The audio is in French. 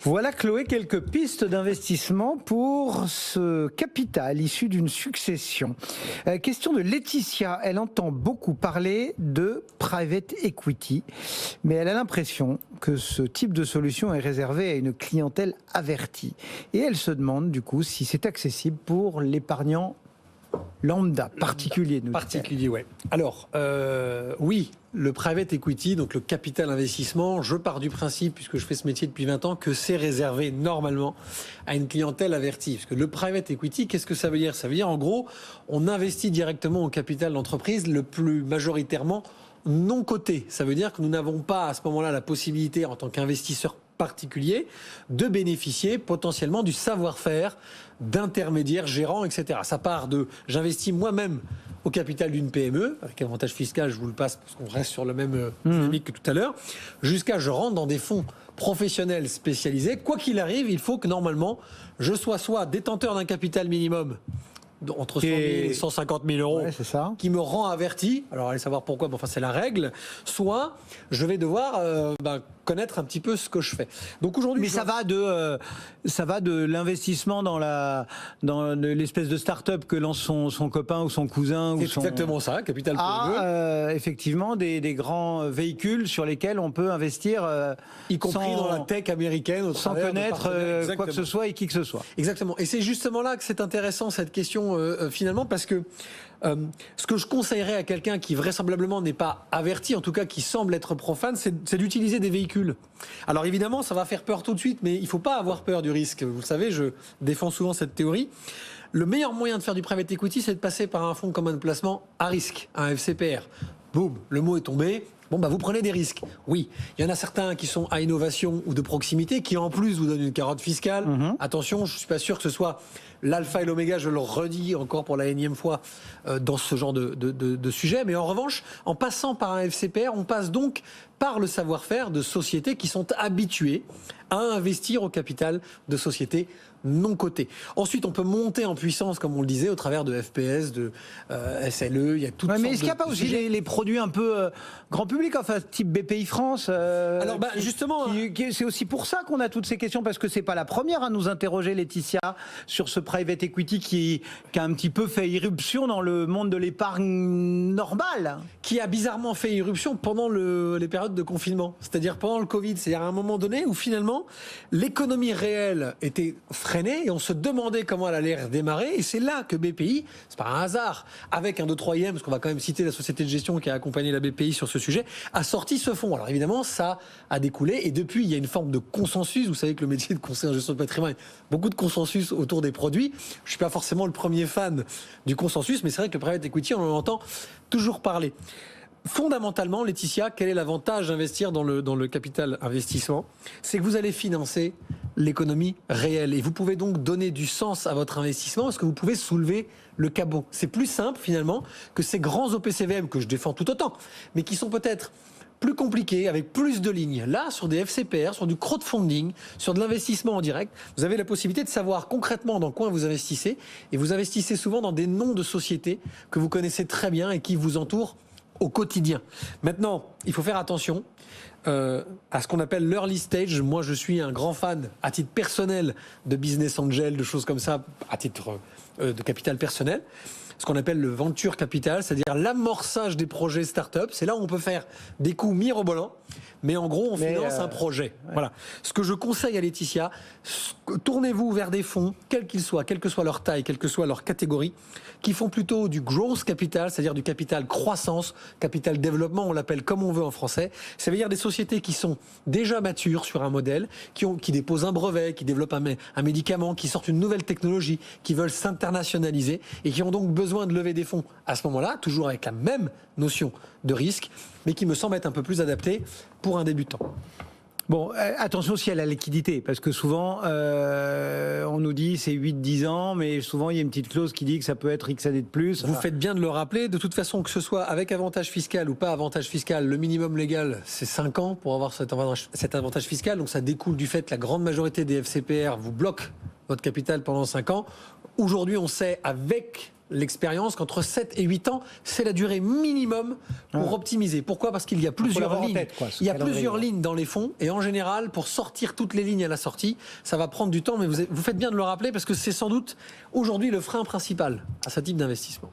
Voilà, Chloé, quelques pistes d'investissement pour ce capital issu d'une succession. Question de Laetitia. Elle entend beaucoup parler de private equity, mais elle a l'impression que ce type de solution est réservé à une clientèle avertie. Et elle se demande, du coup, si c'est accessible pour l'épargnant lambda, particulier. Particulier, ouais. Alors, oui, le private equity, donc le capital investissement, je pars du principe, puisque je fais ce métier depuis 20 ans, que c'est réservé normalement à une clientèle avertie. Parce que le private equity, qu'est-ce que ça veut dire ? Ça veut dire, en gros, on investit directement au capital d'entreprise, le plus majoritairement non coté. Ça veut dire que nous n'avons pas à ce moment-là la possibilité, en tant qu'investisseur particulier, de bénéficier potentiellement du savoir-faire d'intermédiaires, gérants, etc. Ça part de j'investis moi-même au capital d'une PME, avec avantage fiscal, je vous le passe parce qu'on reste sur le même dynamique que tout à l'heure, jusqu'à je rentre dans des fonds professionnels spécialisés. Quoi qu'il arrive, il faut que normalement je sois soit détenteur d'un capital minimum entre 100 000 et 150 000 euros, ouais, c'est ça, qui me rend averti, alors allez savoir pourquoi, mais enfin c'est la règle, soit je vais devoir connaître un petit peu ce que je fais. Donc aujourd'hui, mais ça va de l'investissement dans l'espèce de start-up que lance son copain ou son cousin. C'est exactement ça, capital PME. Effectivement, des grands véhicules sur lesquels on peut investir, y compris dans la tech américaine, sans connaître quoi que ce soit et qui que ce soit. Exactement. Et c'est justement là que c'est intéressant cette question finalement, parce que ce que je conseillerais à quelqu'un qui vraisemblablement n'est pas averti, en tout cas qui semble être profane, c'est d'utiliser des véhicules. Alors évidemment, ça va faire peur tout de suite, mais il ne faut pas avoir peur du risque. Vous le savez, je défends souvent cette théorie. Le meilleur moyen de faire du private equity, c'est de passer par un fonds commun de placement à risque, un FCPR. Boum, le mot est tombé. Bon, vous prenez des risques. Oui, il y en a certains qui sont à innovation ou de proximité, qui en plus vous donnent une carotte fiscale. Attention, je ne suis pas sûr que ce soit l'alpha et l'oméga, je le redis encore pour la énième fois, dans ce genre de sujet. Mais en revanche, en passant par un FCPR, on passe donc par le savoir-faire de sociétés qui sont habituées à investir au capital de sociétés non cotées. Ensuite, on peut monter en puissance, comme on le disait, au travers de FPS, de SLE, il y a toutes sortes de... Mais est-ce qu'il n'y a pas aussi les produits un peu grand public, enfin type BPI France Alors justement... c'est aussi pour ça qu'on a toutes ces questions, parce que c'est pas la première à nous interroger, Laetitia, sur ce private equity qui a un petit peu fait irruption dans le monde de l'épargne normale. Qui a bizarrement fait irruption pendant les périodes de confinement, c'est-à-dire pendant le Covid. C'est-à-dire à un moment donné où finalement l'économie réelle était freinée et on se demandait comment elle allait redémarrer. Et c'est là que BPI, c'est pas un hasard, avec un 2/3e, parce qu'on va quand même citer la société de gestion qui a accompagné la BPI sur ce sujet, a sorti ce fonds. Alors évidemment, ça a découlé et depuis, il y a une forme de consensus. Vous savez que le métier de conseiller en gestion de patrimoine, beaucoup de consensus autour des produits. Je suis pas forcément le premier fan du consensus, mais c'est vrai que le private equity, on en entend toujours parler. Fondamentalement, Laetitia, quel est l'avantage d'investir dans le capital investissement ? C'est que vous allez financer l'économie réelle et vous pouvez donc donner du sens à votre investissement parce que vous pouvez soulever le cabot. C'est plus simple finalement que ces grands OPCVM que je défends tout autant, mais qui sont peut-être plus compliqués, avec plus de lignes. Là, sur des FCPR, sur du crowdfunding, sur de l'investissement en direct, vous avez la possibilité de savoir concrètement dans quoi vous investissez et vous investissez souvent dans des noms de sociétés que vous connaissez très bien et qui vous entourent au quotidien. Maintenant, il faut faire attention à ce qu'on appelle l'early stage. Moi, je suis un grand fan, à titre personnel, de business angel, de choses comme ça, à titre de capital personnel. Ce qu'on appelle le venture capital, c'est-à-dire l'amorçage des projets start-up. C'est là où on peut faire des coups mirobolants, mais en gros, on finance un projet. Ouais. Voilà. Ce que je conseille à Laetitia, tournez-vous vers des fonds, quels qu'ils soient, quelle que soit leur taille, quelle que soit leur catégorie, qui font plutôt du growth capital, c'est-à-dire du capital croissance, capital développement, on l'appelle comme on veut en français. Ça veut dire des sociétés qui sont déjà matures sur un modèle, qui déposent un brevet, qui développent un médicament, qui sortent une nouvelle technologie, qui veulent s'internationaliser et qui ont donc besoin de lever des fonds à ce moment-là, toujours avec la même notion de risque, mais qui me semble être un peu plus adapté pour un débutant. Bon, attention aussi à la liquidité, parce que souvent, on nous dit c'est 8-10 ans, mais souvent il y a une petite clause qui dit que ça peut être X années de plus. Vous faites bien de le rappeler, de toute façon, que ce soit avec avantage fiscal ou pas avantage fiscal, le minimum légal, c'est 5 ans pour avoir cet avantage fiscal, donc ça découle du fait que la grande majorité des FCPR vous bloquent votre capital pendant 5 ans. Aujourd'hui, on sait, avec l'expérience qu'entre 7 et 8 ans, c'est la durée minimum pour optimiser. Pourquoi ? Parce qu'il y a plusieurs lignes. Il y a plusieurs lignes dans les fonds et en général, pour sortir toutes les lignes à la sortie, ça va prendre du temps, mais vous faites bien de le rappeler parce que c'est sans doute aujourd'hui le frein principal à ce type d'investissement.